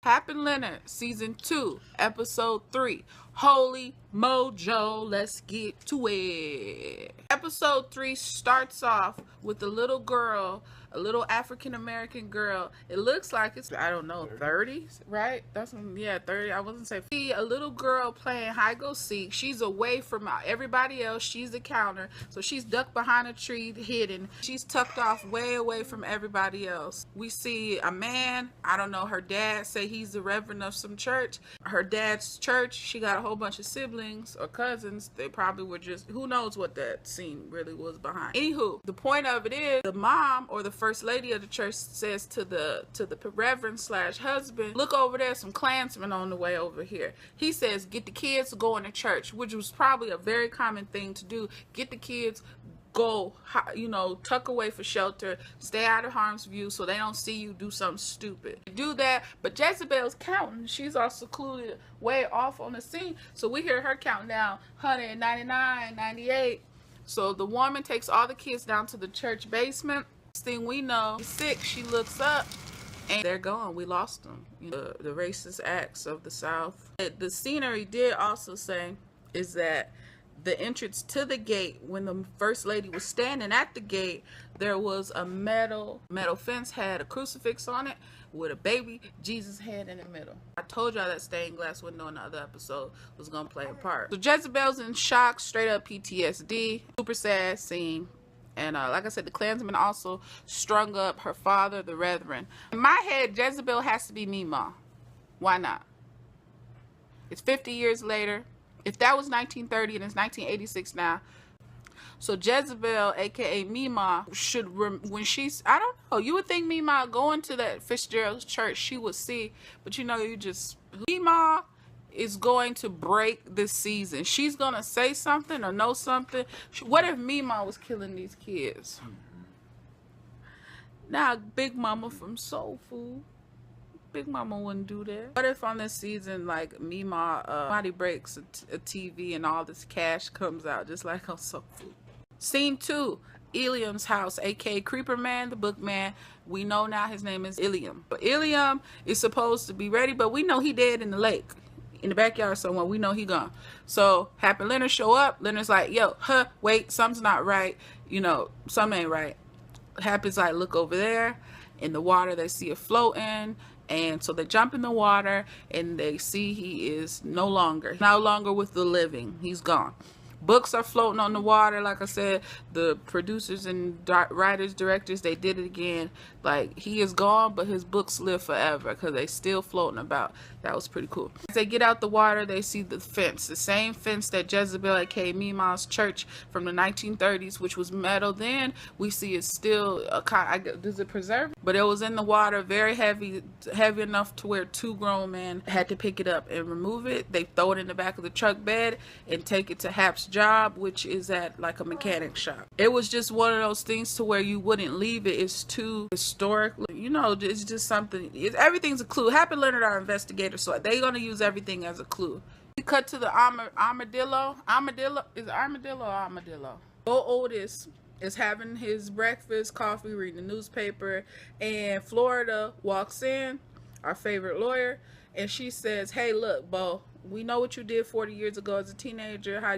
Hap and Leonard, Season 2, Episode 3. Holy Mojo, let's get to it. Episode 3 starts off with a little girl, a little African-American girl. It looks like it's, I don't know, 30, right? That's, yeah, 30. I wasn't saying. See a little girl playing hide-go-seek. She's away from everybody else. She's the counter. So she's ducked behind a tree, hidden. She's tucked off way away from everybody else. We see a man. I don't know, her dad say he's the reverend of some church. Her dad's church, she got a whole bunch of siblings or cousins. They probably were just, who knows what that scene really was behind. Anywho, the point of it is the mom or the first lady of the church says to the reverend slash husband, look over there, some Klansmen on the way over here. He says, get the kids going to church, which was probably a very common thing to do. Get the kids, go, you know, tuck away for shelter, stay out of harm's view so they don't see you do something stupid. Do that, but Jezebel's counting. She's all secluded way off on the scene. So we hear her counting down 199, 98. So the woman takes all the kids down to the church basement. Next thing we know, 6, she looks up and they're gone. We lost them. You know, the racist acts of the South. The scenery did also say is that the entrance to the gate, when the first lady was standing at the gate, there was a metal fence, had a crucifix on it with a baby Jesus head in the middle. I told y'all that stained glass window in the other episode was gonna play a part. So Jezebel's in shock, straight up PTSD. Super sad scene. And like I said, the Klansman also strung up her father, the reverend. In my head, Jezebel has to be Mima. Why not? It's 50 years later. If that was 1930 and it's 1986 now, so Jezebel, aka Mima, should, when she's, I don't know, you would think Mima going to that Fitzgerald's church, she would see, but you know, Mima is going to break this season. She's gonna say something or know something. What if Mima was killing these kids? Now, Big Mama from Soul Food. Big Mama wouldn't do that. What if on this season, like Mima, somebody breaks a TV and all this cash comes out, just like on Soul Food? Scene 2, Ilium's house, aka Creeper Man, the Bookman. We know now his name is Ilium. But Ilium is supposed to be ready, but we know he dead in the lake, in the backyard somewhere. We know he gone. So Hap and Leonard show up. Leonard's like, yo, wait, something's not right. You know, something ain't right. Hap is like, look over there. In the water, they see it floating. And so they jump in the water and they see he is no longer with the living. He's gone. Books are floating on the water. Like I said, the producers and writers, directors, they did it again. Like, he is gone, but his books live forever because they still floating about. That was pretty cool. As they get out the water, they see the fence. The same fence that Jezebel, aka Mima's church from the 1930s, which was metal then, we see it's still, does it preserve? But it was in the water, very heavy enough to where 2 grown men had to pick it up and remove it. They throw it in the back of the truck bed and take it to Hap's job, which is at like a mechanic shop. It was just one of those things to where you wouldn't leave it. It's too historic, you know. It's just something. Everything's a clue. Hap and Leonard are investigators, so they're gonna use everything as a clue. We cut to the armadillo. Is it armadillo or armadillo? Bo Otis is having his breakfast, coffee, reading the newspaper, and Florida walks in, our favorite lawyer, and she says, hey, look, Bo, we know what you did 40 years ago as a teenager. How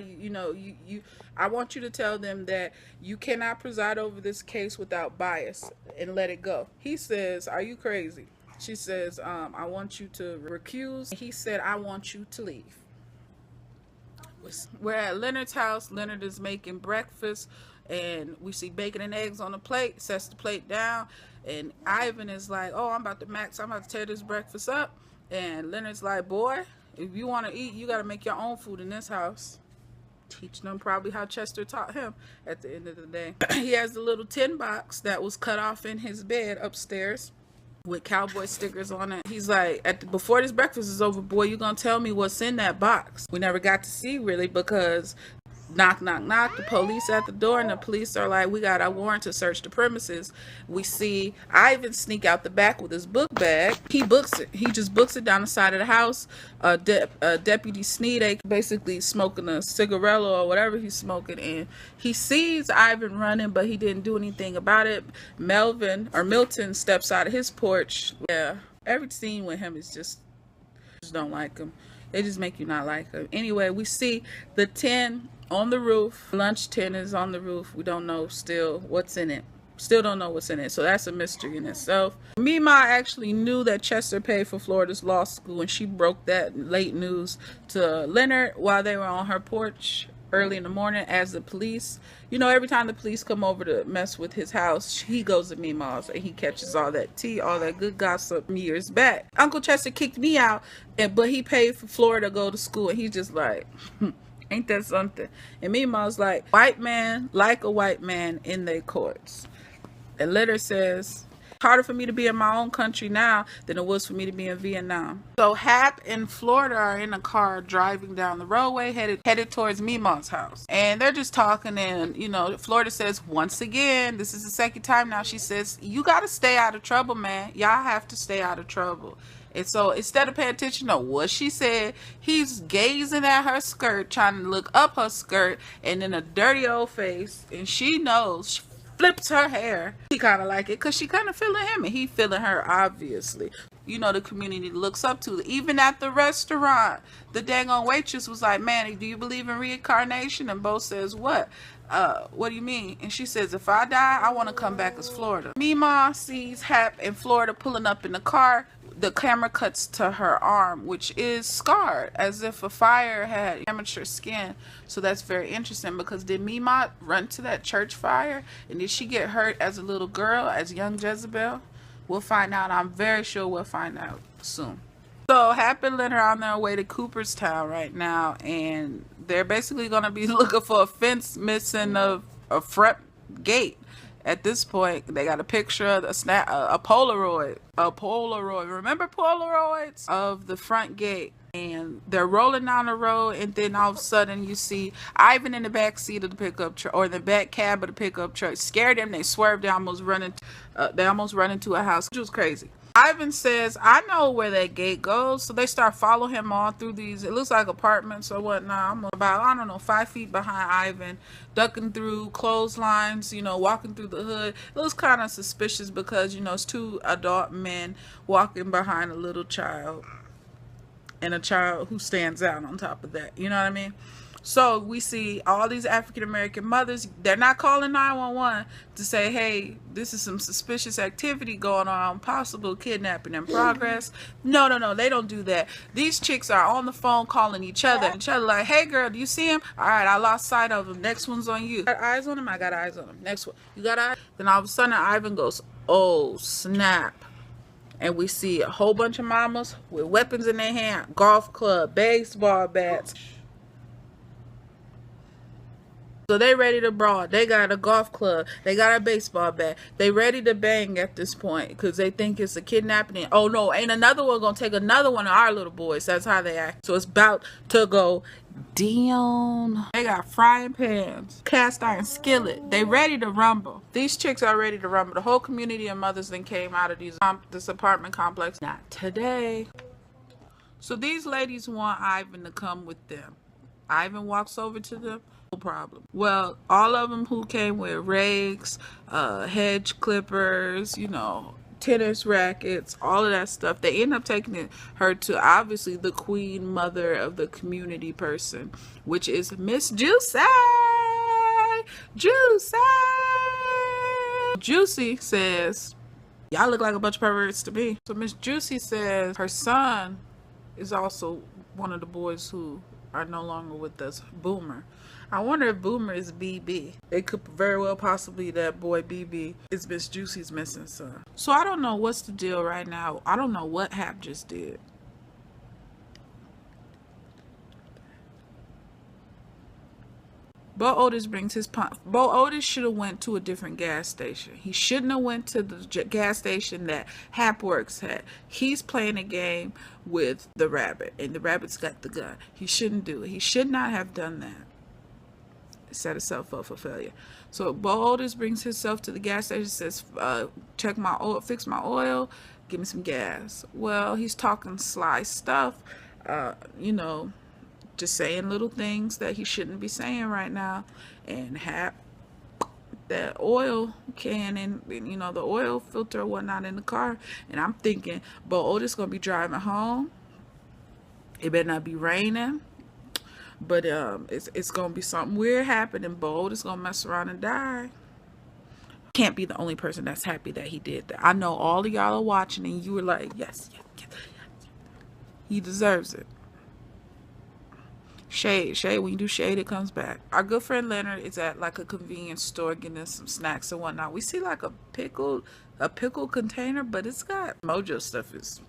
I want you to tell them that you cannot preside over this case without bias and let it go. He says, are you crazy? She says, I want you to recuse. He said, I want you to leave. We're at Leonard's house. Leonard is making breakfast and we see bacon and eggs on the plate, sets the plate down, and Ivan is like, oh, I'm about to tear this breakfast up. And Leonard's like, boy, if you want to eat, you got to make your own food in this house. Teach them probably how Chester taught him at the end of the day. He has the little tin box that was cut off in his bed upstairs with cowboy stickers on it. He's like, before this breakfast is over, boy, you going to tell me what's in that box. We never got to see really because knock, knock, knock, the police at the door, and the police are like, we got a warrant to search the premises. We see Ivan sneak out the back with his book bag. He books it. He just books it down the side of the house. Deputy Sneed basically smoking a cigarello or whatever he's smoking, and he sees Ivan running, but he didn't do anything about it. Milton steps out of his porch. Yeah. Every scene with him is just don't like him. They just make you not like him. Anyway, we see the tin on the roof. Lunch tin is on the roof. We don't know still what's in it. Still don't know what's in it. So that's a mystery in itself. Mima actually knew that Chester paid for Florida's law school, and she broke that late news to Leonard while they were on her porch early in the morning as the police, every time the police come over to mess with his house, he goes to Mima's and he catches all that tea, all that good gossip years back. Uncle Chester kicked me out, but he paid for Florida to go to school, and he's just like, ain't that something? And Mima's like, white man like a white man in their courts. And Leonard says, harder for me to be in my own country now than it was for me to be in Vietnam. So Hap and Florida are in a car driving down the roadway headed towards Mima's house. And they're just talking, and Florida says, once again, this is the second time now, she says, you got to stay out of trouble, man. Y'all have to stay out of trouble. And so instead of paying attention to what she said, he's gazing at her skirt, trying to look up her skirt, and in a dirty old face, and she knows, she flips her hair. She kind of like it because she kind of feeling him, and he feeling her, obviously. The community looks up to it. Even at the restaurant, the dang on waitress was like, man, do you believe in reincarnation? And Bo says, what? What do you mean? And she says, if I die, I want to come back as Florida. Mima sees Hap and Florida pulling up in the car. The camera cuts to her arm, which is scarred, as if a fire had damaged her skin. So that's very interesting, because did Mima run to that church fire? And did she get hurt as a little girl, as young Jezebel? We'll find out. I'm very sure we'll find out soon. So Hap and Leonard are on their way to Cooperstown right now, and they're basically going to be looking for a fence missing of a front gate. At this point, they got a picture of a Polaroid. Remember Polaroids of the front gate? And they're rolling down the road, and then all of a sudden you see Ivan in the back seat of the pickup truck, or in the back cab of the pickup truck. Scared them. They swerved. They almost run into a house, which was crazy. Ivan says, I know where that gate goes. So they start following him all through these, it looks like apartments or whatnot. I'm about, 5 feet behind Ivan, ducking through clotheslines, walking through the hood. It was kind of suspicious because, it's two adult men walking behind a little child, and a child who stands out on top of that. You know what I mean? So we see all these African-American mothers. They're not calling 911 to say, hey, this is some suspicious activity going on, possible kidnapping in progress. No, they don't do that. These chicks are on the phone calling each other like, hey girl, do you see him? All right, I lost sight of him. Next one's on you. Got eyes on him? I got eyes on him. Next one. You got eyes? Then all of a sudden Ivan goes, oh snap. And we see a whole bunch of mamas with weapons in their hand, golf club, baseball bats. So they ready to brawl. They got a golf club. They got a baseball bat. They ready to bang at this point because they think it's a kidnapping. And, oh no, ain't another one gonna take another one of our little boys. That's how they act. So it's about to go down. They got frying pans, cast iron skillet. They ready to rumble. These chicks are ready to rumble. The whole community of mothers then came out of this apartment complex. Not today. So these ladies want Ivan to come with them. Ivan walks over to them. No problem. Well, all of them who came with rakes, hedge clippers, tennis rackets, all of that stuff, they end up taking her to obviously the queen mother of the community person, which is Miss Juicy. Juicy says, y'all look like a bunch of perverts to me. So Miss Juicy says her son is also one of the boys who are no longer with us, Boomer. I wonder if Boomer is BB. It could very well possibly that boy BB is Miss Juicy's missing son. So I don't know what's the deal right now. I don't know what Hap just did. Bo Otis brings his pump. Bo Otis should have went to a different gas station. He shouldn't have went to the gas station that Hap works at. He's playing a game with the rabbit, and the rabbit's got the gun. He shouldn't do it. He should not have done that. Set himself up for failure. So Bo Otis brings himself to the gas station, says, check my oil, fix my oil, give me some gas. Well, he's talking sly stuff, just saying little things that he shouldn't be saying right now. And Hap that oil can and you know, the oil filter or whatnot in the car. And I'm thinking, but Otis gonna be driving home. It better not be raining. But it's gonna be something weird happening. Bo Otis gonna mess around and die. Can't be the only person that's happy that he did that. I know all of y'all are watching and you were like, yes, yes, yes, yes. He deserves it. Shade, when you do shade, it comes back. Our good friend Leonard is at like a convenience store getting some snacks and whatnot. We see like a pickle container, but it's got Mojo stuff. Is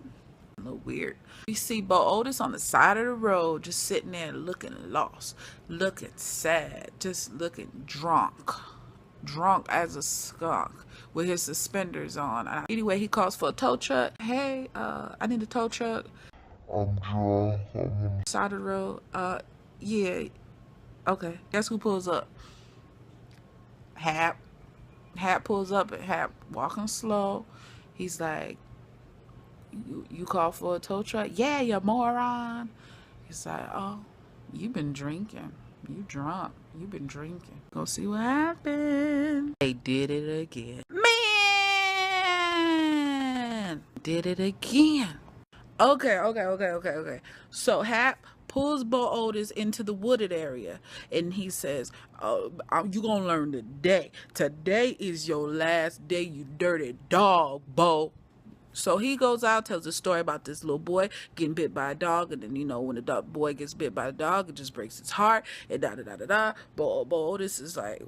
a little weird. We see Bo Otis on the side of the road, just sitting there looking lost, looking sad, just looking drunk as a skunk with his suspenders on. Anyway, he calls for a tow truck. Hey, I need a tow truck. I'm drunk. Side of the road. Yeah. Okay. Guess who pulls up? Hap. Hap pulls up and Hap walking slow. He's like, you call for a tow truck? Yeah, you moron. He's like, oh, you've been drinking. You drunk. You've been drinking. Go see what happened. They did it again. Man! Did it again. Okay. So Hap pulls Bo Otis into the wooded area and he says, oh, you gonna learn today. Today is your last day, you dirty dog, Bo. So he goes out, tells a story about this little boy getting bit by a dog, and then, you know, when the boy gets bit by the dog, it just breaks his heart, and da-da-da-da-da. Bo Otis is like,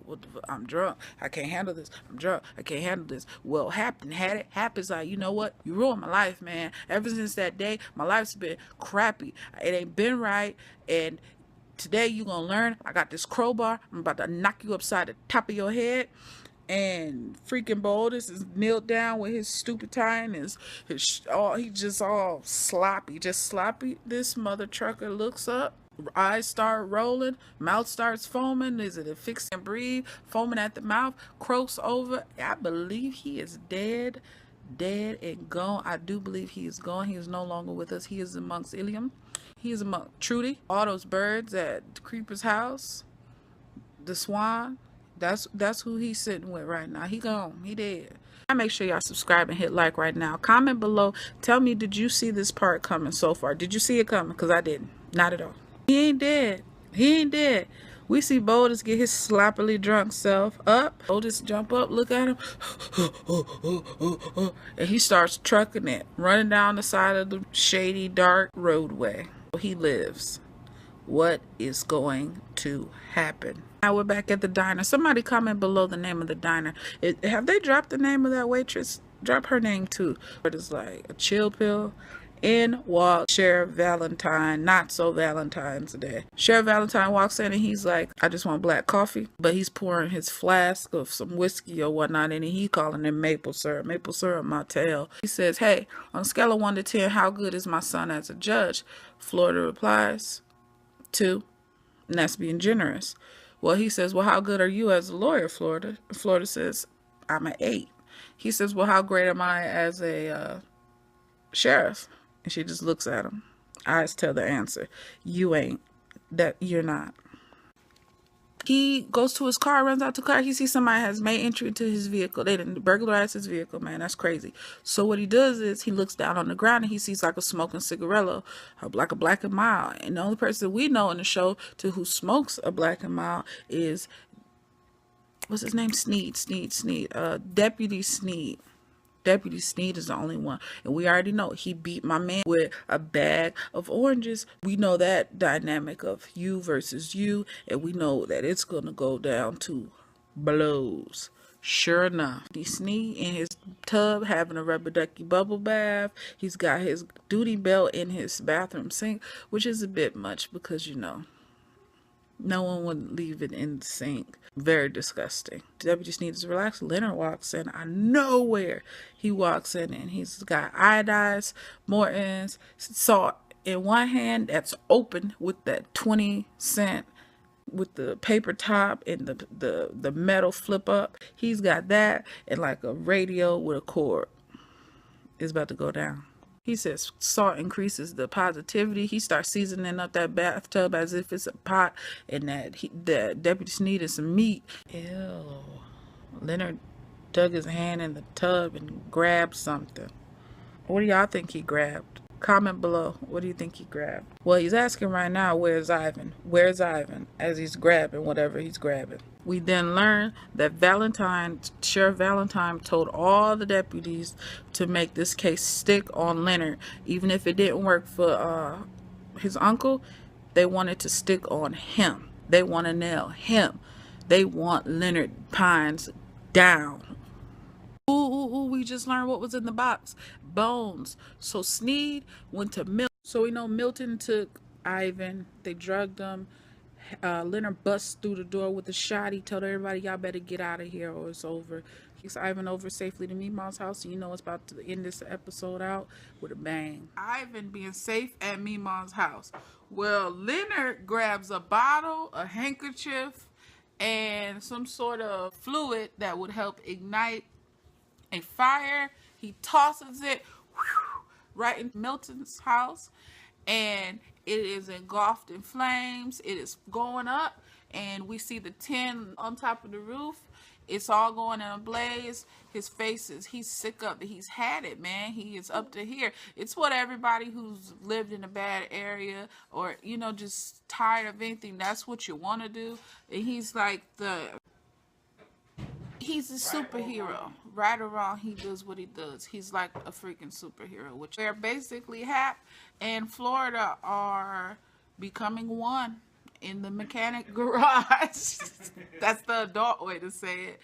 I'm drunk. I can't handle this. I'm drunk. I can't handle this. Well, Hap had it. Hap is like, you know what? You ruined my life, man. Ever since that day, my life's been crappy. It ain't been right, and today you gonna learn. I got this crowbar. I'm about to knock you upside the top of your head. And freaking Bo Otis is kneeled down with his stupid tie and he just all sloppy, This mother trucker looks up, eyes start rolling, mouth starts foaming. Is it a fix and breathe? Foaming at the mouth, croaks over. I believe he is dead and gone. I do believe he is gone. He is no longer with us. He is amongst Ilium. He is amongst Trudy, all those birds at Creeper's house, the swan. That's who he's sitting with right now. He gone. He dead. I make sure y'all subscribe and hit like right now. Comment below. Tell me, did you see this part coming so far? Did you see it coming? Because I didn't. Not at all. He ain't dead. We see Bo Otis get his sloppily drunk self up. Otis jump up, look at him. And he starts trucking it, running down the side of the shady, dark roadway. He lives. What is going to happen? Now we're back at the diner. Somebody comment below the name of the diner. Have they dropped the name of that waitress? Drop her name too. It is like a chill pill. In walks Sheriff Valentine, not so Valentine's Day. Sheriff Valentine walks in and he's like, I just want black coffee. But he's pouring his flask of some whiskey or whatnot in and he calling it maple syrup my tail. He says, hey, on a scale of 1 to 10, how good is my son as a judge? Florida replies, 2. And that's being generous. Well, he says, well, how good are you as a lawyer, Florida? Florida says, I'm an 8. He says, well, how great am I as a sheriff? And she just looks at him. Eyes tell the answer. You ain't. You're not. He goes to his car, runs out to the car. He sees somebody has made entry into his vehicle. They didn't burglarize his vehicle, man. That's crazy. So what he does is he looks down on the ground and he sees like a smoking cigarillo, like a Black and Mild. And the only person we know in the show who smokes a Black and Mild is, what's his name? Sneed. Deputy Sneed. Deputy Sneed is the only one. And we already know he beat my man with a bag of oranges. We know that dynamic of you versus you. And we know that it's going to go down to blows. Sure enough, Sneed in his tub having a rubber ducky bubble bath. He's got his duty belt in his bathroom sink, which is a bit much because, you know, no one would leave it in the sink. Very disgusting. Deputy Sneed is relaxed. Leonard walks in out of nowhere. He walks in and he's got iodized Morton's salt in one hand that's open with that 20-cent with the paper top and the metal flip up. He's got that and like a radio with a cord. It's about to go down. He says salt increases the positivity. He starts seasoning up that bathtub as if it's a pot, and that Deputy Sneed is some meat. Ew. Leonard dug his hand in the tub and grabbed something. What do y'all think he grabbed? Comment below. What do you think he grabbed? Well, he's asking right now, where's Ivan? Where's Ivan? As he's grabbing whatever he's grabbing. We then learn that Sheriff Valentine told all the deputies to make this case stick on Leonard. Even if it didn't work for his uncle, they wanted to stick on him. They want to nail him. They want Leonard Pines down. Ooh, we just learned what was in the box. Bones. So Sneed went to Milton. So we know Milton took Ivan. They drugged him. Leonard busts through the door with a shot. He told everybody, y'all better get out of here or it's over. He takes Ivan over safely to Meemaw's house. And you know it's about to end this episode out with a bang. Ivan being safe at Meemaw's house. Well, Leonard grabs a bottle, a handkerchief, and some sort of fluid that would help ignite a fire. He tosses it right in Milton's house, and it is engulfed in flames. It is going up, and we see the tin on top of the roof. It's all going in a blaze. His face is, he's sick of it. He's had it, man. He is up to here. It's what everybody who's lived in a bad area or, you know, just tired of anything, that's what you want to do. And he's like he's a superhero. Right or wrong, he does what he does. He's like a freaking superhero. Which they're basically Hap and Florida are becoming one in the mechanic garage. That's the adult way to say it.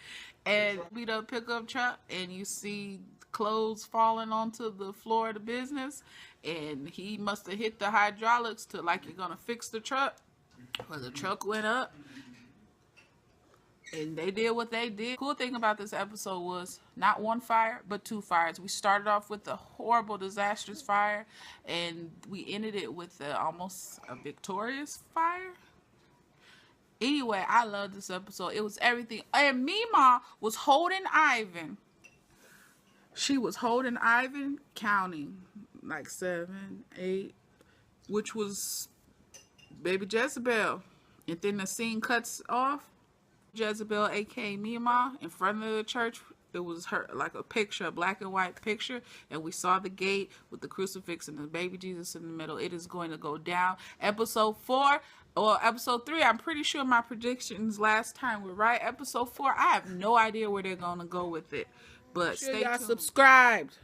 And beat up pickup truck, and you see clothes falling onto the floor of the business. And he must have hit the hydraulics to like you're gonna fix the truck. Well, the truck went up. And they did what they did. Cool thing about this episode was not one fire, but two fires. We started off with a horrible, disastrous fire, and we ended it with almost a victorious fire. Anyway, I love this episode. It was everything. And Meemaw was holding Ivan. She was holding Ivan, counting like 7, 8, which was baby Jezebel. And then the scene cuts off. Jezebel, aka Meemaw, in front of the church. It was her, like a picture, a black and white picture, and we saw the gate with the crucifix and the baby Jesus in the middle. It is going to go down. Episode 4 or episode 3, I'm pretty sure my predictions last time were right. Episode 4, I have no idea where they're going to go with it, but stay tuned. Subscribed.